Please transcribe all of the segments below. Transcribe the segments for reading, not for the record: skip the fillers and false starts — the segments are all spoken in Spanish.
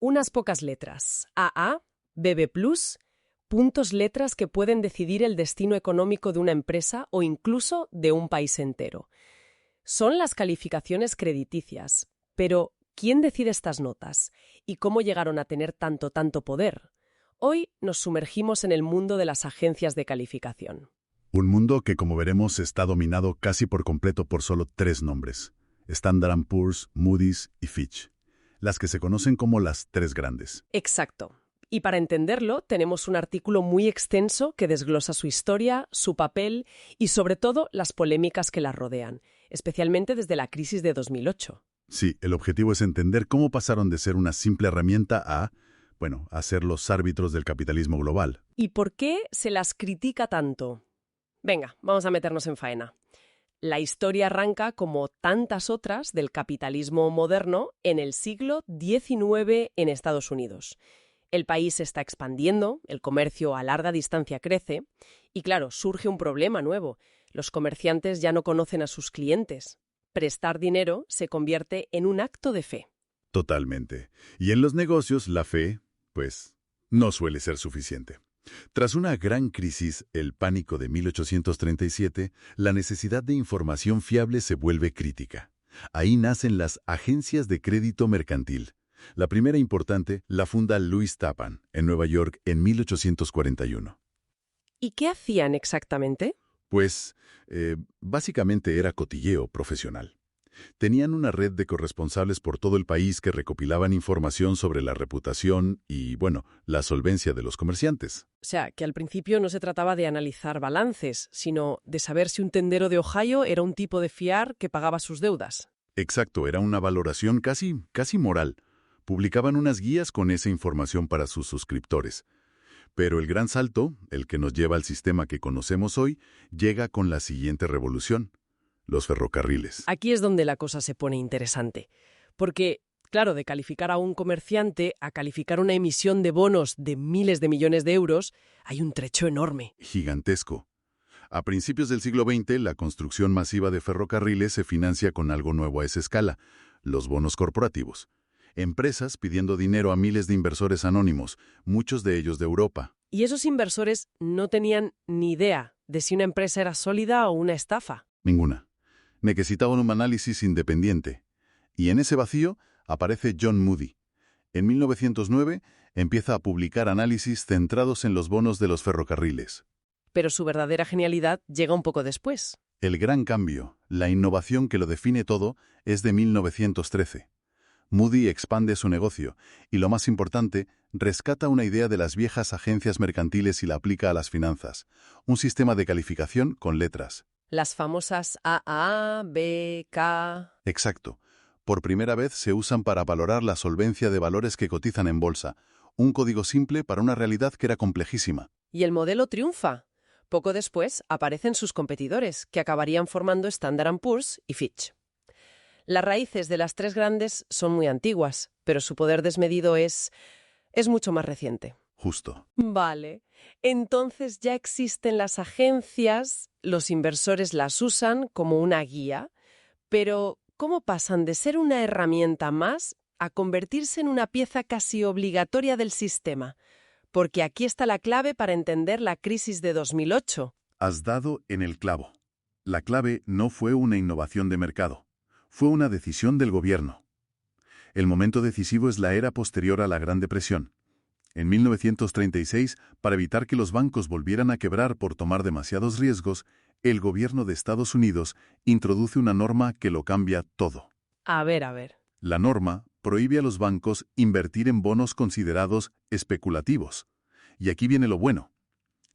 Unas pocas letras. AA, BB+, puntos letras que pueden decidir el destino económico de una empresa o incluso de un país entero. Son las calificaciones crediticias, pero ¿quién decide estas notas? ¿Y cómo llegaron a tener tanto poder? Hoy nos sumergimos en el mundo de las agencias de calificación. Un mundo que, como veremos, está dominado casi por completo por solo 3 nombres: Standard & Poor's, Moody's y Fitch, las que se conocen como las 3 grandes. Exacto. Y para entenderlo, tenemos un artículo muy extenso que desglosa su historia, su papel y, sobre todo, las polémicas que la rodean, especialmente desde la crisis de 2008. Sí, el objetivo es entender cómo pasaron de ser una simple herramienta a ser los árbitros del capitalismo global. ¿Y por qué se las critica tanto? Venga, vamos a meternos en faena. La historia arranca, como tantas otras, del capitalismo moderno en el siglo XIX en Estados Unidos. El país se está expandiendo, el comercio a larga distancia crece y, claro, surge un problema nuevo. Los comerciantes ya no conocen a sus clientes. Prestar dinero se convierte en un acto de fe. Totalmente. Y en los negocios, la fe, no suele ser suficiente. Tras una gran crisis, el pánico de 1837, la necesidad de información fiable se vuelve crítica. Ahí nacen las agencias de crédito mercantil. La primera importante la funda Louis Tappan, en Nueva York, en 1841. ¿Y qué hacían exactamente? Básicamente era cotilleo profesional. Tenían una red de corresponsables por todo el país que recopilaban información sobre la reputación y, la solvencia de los comerciantes. O sea, que al principio no se trataba de analizar balances, sino de saber si un tendero de Ohio era un tipo de fiar que pagaba sus deudas. Exacto, era una valoración casi moral. Publicaban unas guías con esa información para sus suscriptores. Pero el gran salto, el que nos lleva al sistema que conocemos hoy, llega con la siguiente revolución: los ferrocarriles. Aquí es donde la cosa se pone interesante. Porque, claro, de calificar a un comerciante a calificar una emisión de bonos de miles de millones de euros, hay un trecho enorme. Gigantesco. A principios del siglo XX, la construcción masiva de ferrocarriles se financia con algo nuevo a esa escala: los bonos corporativos. Empresas pidiendo dinero a miles de inversores anónimos, muchos de ellos de Europa. Y esos inversores no tenían ni idea de si una empresa era sólida o una estafa. Ninguna. Necesitaban un análisis independiente. Y en ese vacío aparece John Moody. En 1909 empieza a publicar análisis centrados en los bonos de los ferrocarriles. Pero su verdadera genialidad llega un poco después. El gran cambio, la innovación que lo define todo, es de 1913. Moody expande su negocio y, lo más importante, rescata una idea de las viejas agencias mercantiles y la aplica a las finanzas. Un sistema de calificación con letras. Las famosas AA, B, K... Exacto. Por primera vez se usan para valorar la solvencia de valores que cotizan en bolsa. Un código simple para una realidad que era complejísima. Y el modelo triunfa. Poco después aparecen sus competidores, que acabarían formando Standard & Poor's y Fitch. Las raíces de las 3 grandes son muy antiguas, pero su poder desmedido es mucho más reciente. Justo. Vale. Entonces ya existen las agencias, los inversores las usan como una guía, pero ¿cómo pasan de ser una herramienta más a convertirse en una pieza casi obligatoria del sistema? Porque aquí está la clave para entender la crisis de 2008. Has dado en el clavo. La clave no fue una innovación de mercado. Fue una decisión del gobierno. El momento decisivo es la era posterior a la Gran Depresión. En 1936, para evitar que los bancos volvieran a quebrar por tomar demasiados riesgos, el gobierno de Estados Unidos introduce una norma que lo cambia todo. A ver. La norma prohíbe a los bancos invertir en bonos considerados especulativos. Y aquí viene lo bueno.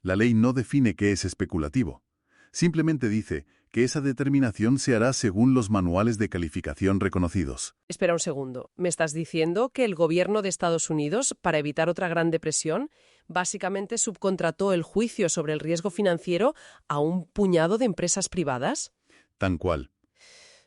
La ley no define qué es especulativo. Simplemente dice que esa determinación se hará según los manuales de calificación reconocidos. Espera un segundo. ¿Me estás diciendo que el gobierno de Estados Unidos, para evitar otra gran depresión, básicamente subcontrató el juicio sobre el riesgo financiero a un puñado de empresas privadas? Tan cual.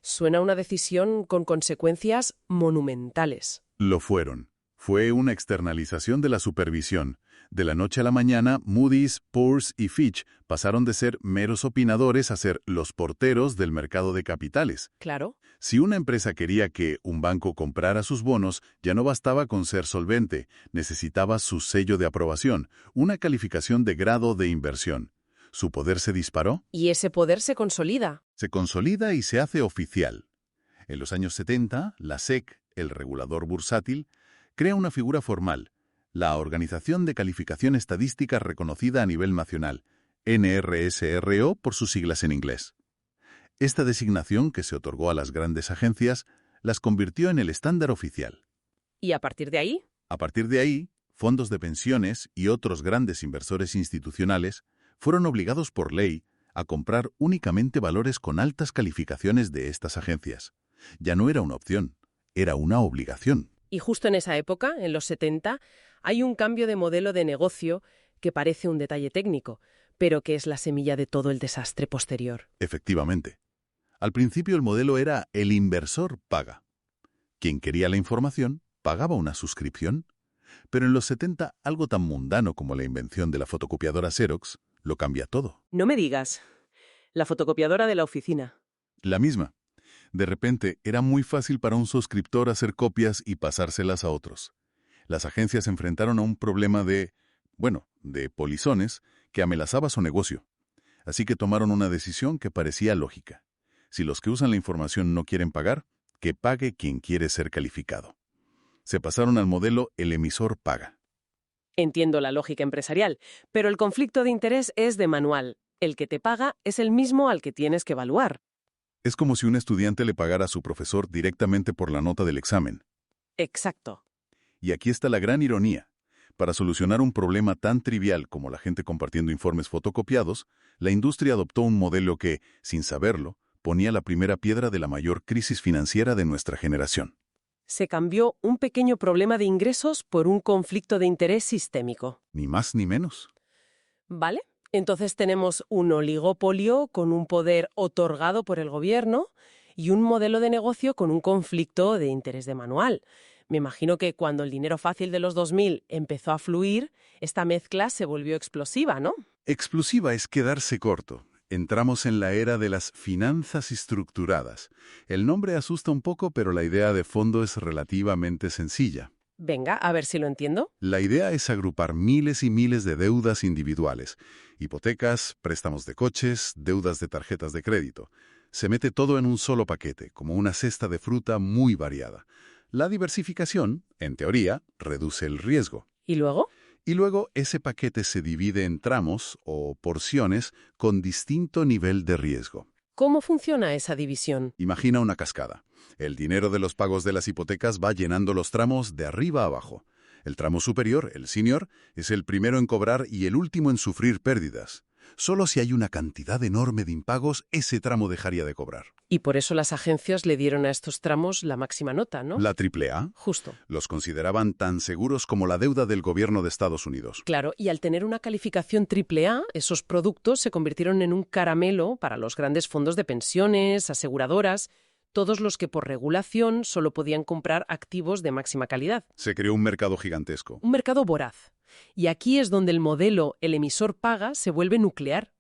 Suena a una decisión con consecuencias monumentales. Lo fueron. Fue una externalización de la supervisión. De la noche a la mañana, Moody's, Poor's y Fitch pasaron de ser meros opinadores a ser los porteros del mercado de capitales. Claro. Si una empresa quería que un banco comprara sus bonos, ya no bastaba con ser solvente, necesitaba su sello de aprobación, una calificación de grado de inversión. Su poder se disparó, Y ese poder se consolida. se consolida y se hace oficial. En los años 70, la SEC, el regulador bursátil, crea una figura formal, la Organización de Calificación Estadística Reconocida a nivel nacional, NRSRO por sus siglas en inglés. Esta designación, que se otorgó a las grandes agencias, las convirtió en el estándar oficial. ¿Y a partir de ahí? A partir de ahí, fondos de pensiones y otros grandes inversores institucionales fueron obligados por ley a comprar únicamente valores con altas calificaciones de estas agencias. Ya no era una opción, era una obligación. Y justo en esa época, en los 70, hay un cambio de modelo de negocio que parece un detalle técnico, pero que es la semilla de todo el desastre posterior. Efectivamente. Al principio el modelo era el inversor paga. Quien quería la información pagaba una suscripción, pero en los 70 algo tan mundano como la invención de la fotocopiadora Xerox lo cambia todo. No me digas. La fotocopiadora de la oficina. La misma. De repente era muy fácil para un suscriptor hacer copias y pasárselas a otros. Las agencias se enfrentaron a un problema de polizones que amenazaba su negocio. Así que tomaron una decisión que parecía lógica. Si los que usan la información no quieren pagar, que pague quien quiere ser calificado. Se pasaron al modelo el emisor paga. Entiendo la lógica empresarial, pero el conflicto de interés es de manual. El que te paga es el mismo al que tienes que evaluar. Es como si un estudiante le pagara a su profesor directamente por la nota del examen. Exacto. Y aquí está la gran ironía. Para solucionar un problema tan trivial como la gente compartiendo informes fotocopiados, la industria adoptó un modelo que, sin saberlo, ponía la primera piedra de la mayor crisis financiera de nuestra generación. Se cambió un pequeño problema de ingresos por un conflicto de interés sistémico. Ni más ni menos. ¿Vale? Entonces tenemos un oligopolio con un poder otorgado por el gobierno y un modelo de negocio con un conflicto de interés de manual. Me imagino que cuando el dinero fácil de los 2000 empezó a fluir, esta mezcla se volvió explosiva, ¿no? Explosiva es quedarse corto. Entramos en la era de las finanzas estructuradas. El nombre asusta un poco, pero la idea de fondo es relativamente sencilla. Venga, a ver si lo entiendo. La idea es agrupar miles y miles de deudas individuales, hipotecas, préstamos de coches, deudas de tarjetas de crédito. Se mete todo en un solo paquete, como una cesta de fruta muy variada. La diversificación, en teoría, reduce el riesgo. ¿Y luego? Y luego ese paquete se divide en tramos o porciones con distinto nivel de riesgo. ¿Cómo funciona esa división? Imagina una cascada. El dinero de los pagos de las hipotecas va llenando los tramos de arriba a abajo. El tramo superior, el senior, es el primero en cobrar y el último en sufrir pérdidas. Solo si hay una cantidad enorme de impagos, ese tramo dejaría de cobrar. Y por eso las agencias le dieron a estos tramos la máxima nota, ¿no? La AAA Justo. los consideraban tan seguros como la deuda del gobierno de Estados Unidos. Claro, y al tener una calificación AAA, esos productos se convirtieron en un caramelo para los grandes fondos de pensiones, aseguradoras, todos los que por regulación solo podían comprar activos de máxima calidad. Se creó un mercado gigantesco. Un mercado voraz. Y aquí es donde el modelo el emisor paga se vuelve nuclear.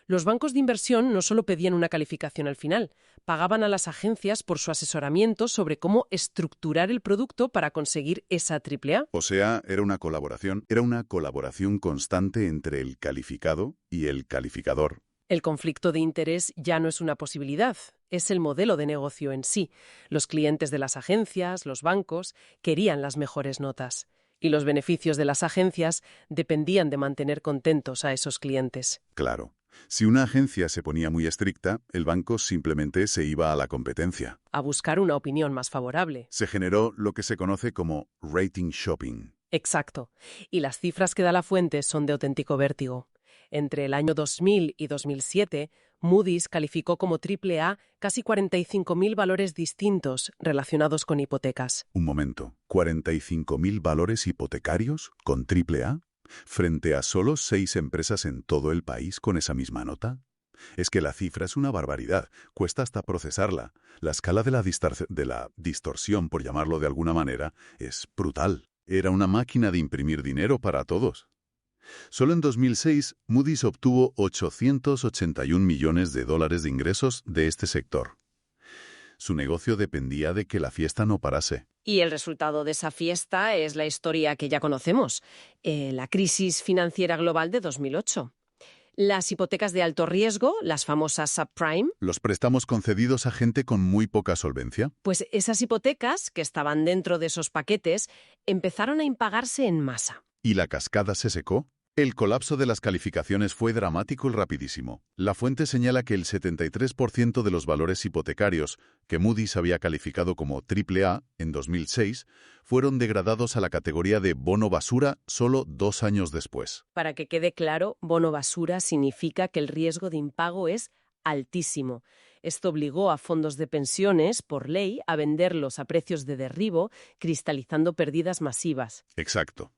Los bancos de inversión no solo pedían una calificación al final, pagaban a las agencias por su asesoramiento sobre cómo estructurar el producto para conseguir esa AAA. O sea, era una colaboración constante entre el calificado y el calificador. El conflicto de interés ya no es una posibilidad, es el modelo de negocio en sí. Los clientes de las agencias, los bancos, querían las mejores notas. Y los beneficios de las agencias dependían de mantener contentos a esos clientes. Claro. Si una agencia se ponía muy estricta, el banco simplemente se iba a la competencia. A buscar una opinión más favorable. Se generó lo que se conoce como rating shopping. Exacto. Y las cifras que da la fuente son de auténtico vértigo. Entre el año 2000 y 2007, Moody's calificó como AAA casi 45.000 valores distintos relacionados con hipotecas. Un momento, ¿45.000 valores hipotecarios con AAA? ¿Frente a solo 6 empresas en todo el país con esa misma nota? Es que la cifra es una barbaridad, cuesta hasta procesarla. La escala de la distorsión, por llamarlo de alguna manera, es brutal. Era una máquina de imprimir dinero para todos. Solo en 2006, Moody's obtuvo 881 millones de dólares de ingresos de este sector. Su negocio dependía de que la fiesta no parase. Y el resultado de esa fiesta es la historia que ya conocemos, la crisis financiera global de 2008. Las hipotecas de alto riesgo, las famosas subprime, Los préstamos concedidos a gente con muy poca solvencia. pues esas hipotecas, que estaban dentro de esos paquetes, empezaron a impagarse en masa. ¿Y la cascada se secó? El colapso de las calificaciones fue dramático y rapidísimo. La fuente señala que el 73% de los valores hipotecarios que Moody's había calificado como AAA en 2006 fueron degradados a la categoría de bono basura solo 2 años después. Para que quede claro, bono basura significa que el riesgo de impago es altísimo. Esto obligó a fondos de pensiones, por ley, a venderlos a precios de derribo, cristalizando pérdidas masivas. Exacto.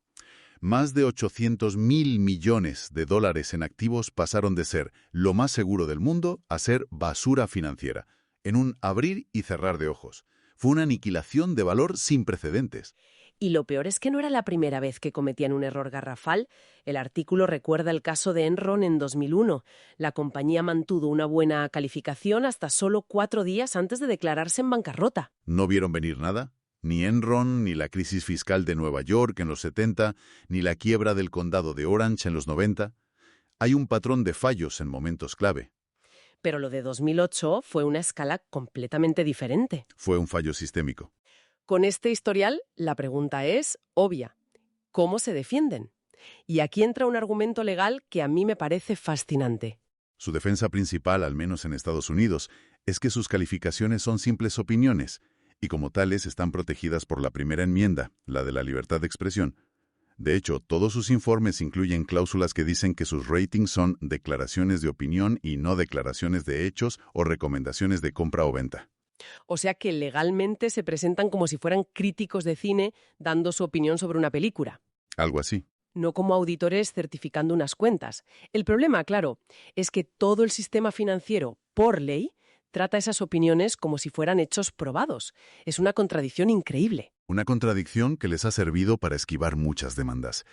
Más de 800.000 millones de dólares en activos pasaron de ser lo más seguro del mundo a ser basura financiera, en un abrir y cerrar de ojos. Fue una aniquilación de valor sin precedentes. Y lo peor es que no era la primera vez que cometían un error garrafal. El artículo recuerda el caso de Enron en 2001. La compañía mantuvo una buena calificación hasta solo 4 días antes de declararse en bancarrota. ¿No vieron venir nada? Ni Enron, ni la crisis fiscal de Nueva York en los 70, ni la quiebra del condado de Orange en los 90. Hay un patrón de fallos en momentos clave. Pero lo de 2008 fue una escala completamente diferente. Fue un fallo sistémico. Con este historial, la pregunta es obvia. ¿Cómo se defienden? Y aquí entra un argumento legal que a mí me parece fascinante. Su defensa principal, al menos en Estados Unidos, es que sus calificaciones son simples opiniones, y como tales están protegidas por la primera enmienda, la de la libertad de expresión. De hecho, todos sus informes incluyen cláusulas que dicen que sus ratings son declaraciones de opinión y no declaraciones de hechos o recomendaciones de compra o venta. O sea que legalmente se presentan como si fueran críticos de cine dando su opinión sobre una película. Algo así. No como auditores certificando unas cuentas. El problema, claro, es que todo el sistema financiero, por ley, trata esas opiniones como si fueran hechos probados. Es una contradicción increíble. Una contradicción que les ha servido para esquivar muchas demandas.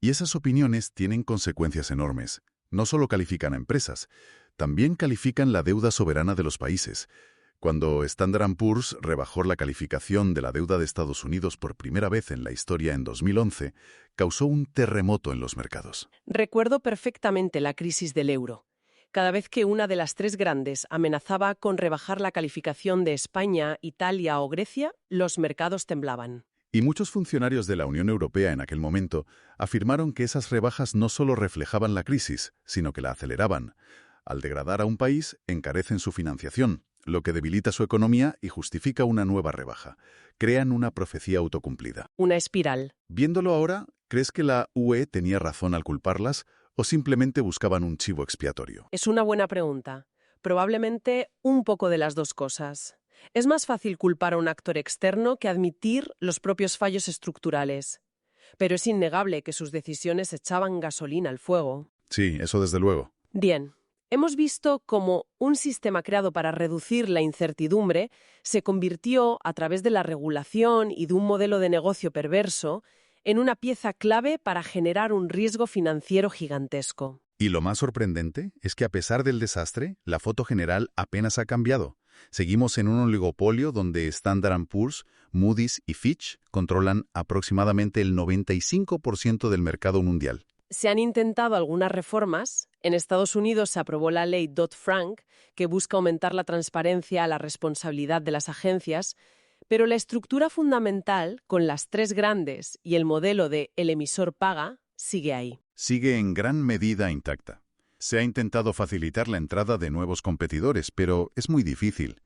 Y esas opiniones tienen consecuencias enormes. No solo califican a empresas, también califican la deuda soberana de los países. Cuando Standard & Poor's rebajó la calificación de la deuda de Estados Unidos por primera vez en la historia en 2011, causó un terremoto en los mercados. Recuerdo perfectamente la crisis del euro. Cada vez que una de las 3 grandes amenazaba con rebajar la calificación de España, Italia o Grecia, los mercados temblaban. Y muchos funcionarios de la Unión Europea en aquel momento afirmaron que esas rebajas no solo reflejaban la crisis, sino que la aceleraban. Al degradar a un país, encarecen su financiación, lo que debilita su economía y justifica una nueva rebaja. Crean una profecía autocumplida. Una espiral. Viéndolo ahora, ¿crees que la UE tenía razón al culparlas o simplemente buscaban un chivo expiatorio? Es una buena pregunta. Probablemente un poco de las dos cosas. Es más fácil culpar a un actor externo que admitir los propios fallos estructurales. Pero es innegable que sus decisiones echaban gasolina al fuego. Sí, eso desde luego. Bien, hemos visto cómo un sistema creado para reducir la incertidumbre se convirtió, a través de la regulación y de un modelo de negocio perverso, en una pieza clave para generar un riesgo financiero gigantesco. Y lo más sorprendente es que a pesar del desastre, la foto general apenas ha cambiado. Seguimos en un oligopolio donde Standard & Poor's, Moody's y Fitch controlan aproximadamente el 95% del mercado mundial. Se han intentado algunas reformas. En Estados Unidos se aprobó la ley Dodd-Frank, que busca aumentar la transparencia, la responsabilidad de las agencias, pero la estructura fundamental, con las 3 grandes y el modelo de el emisor paga, sigue ahí. Sigue en gran medida intacta. Se ha intentado facilitar la entrada de nuevos competidores, pero es muy difícil.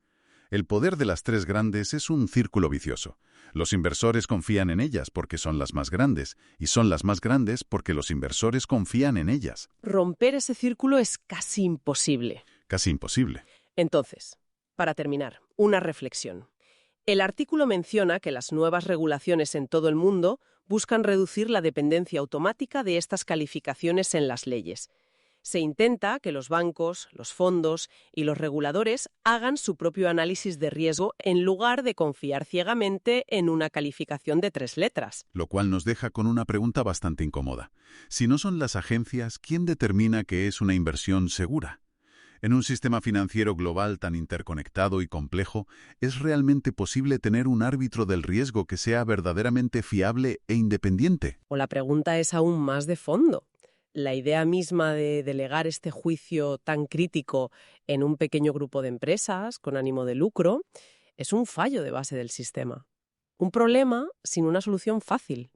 El poder de las 3 grandes es un círculo vicioso. Los inversores confían en ellas porque son las más grandes, y son las más grandes porque los inversores confían en ellas. Romper ese círculo es casi imposible. Casi imposible. Entonces, para terminar, una reflexión. El artículo menciona que las nuevas regulaciones en todo el mundo buscan reducir la dependencia automática de estas calificaciones en las leyes. Se intenta que los bancos, los fondos y los reguladores hagan su propio análisis de riesgo en lugar de confiar ciegamente en una calificación de 3 letras. Lo cual nos deja con una pregunta bastante incómoda. Si no son las agencias, ¿quién determina que es una inversión segura? En un sistema financiero global tan interconectado y complejo, ¿es realmente posible tener un árbitro del riesgo que sea verdaderamente fiable e independiente? O la pregunta es aún más de fondo. La idea misma de delegar este juicio tan crítico en un pequeño grupo de empresas con ánimo de lucro es un fallo de base del sistema. Un problema sin una solución fácil.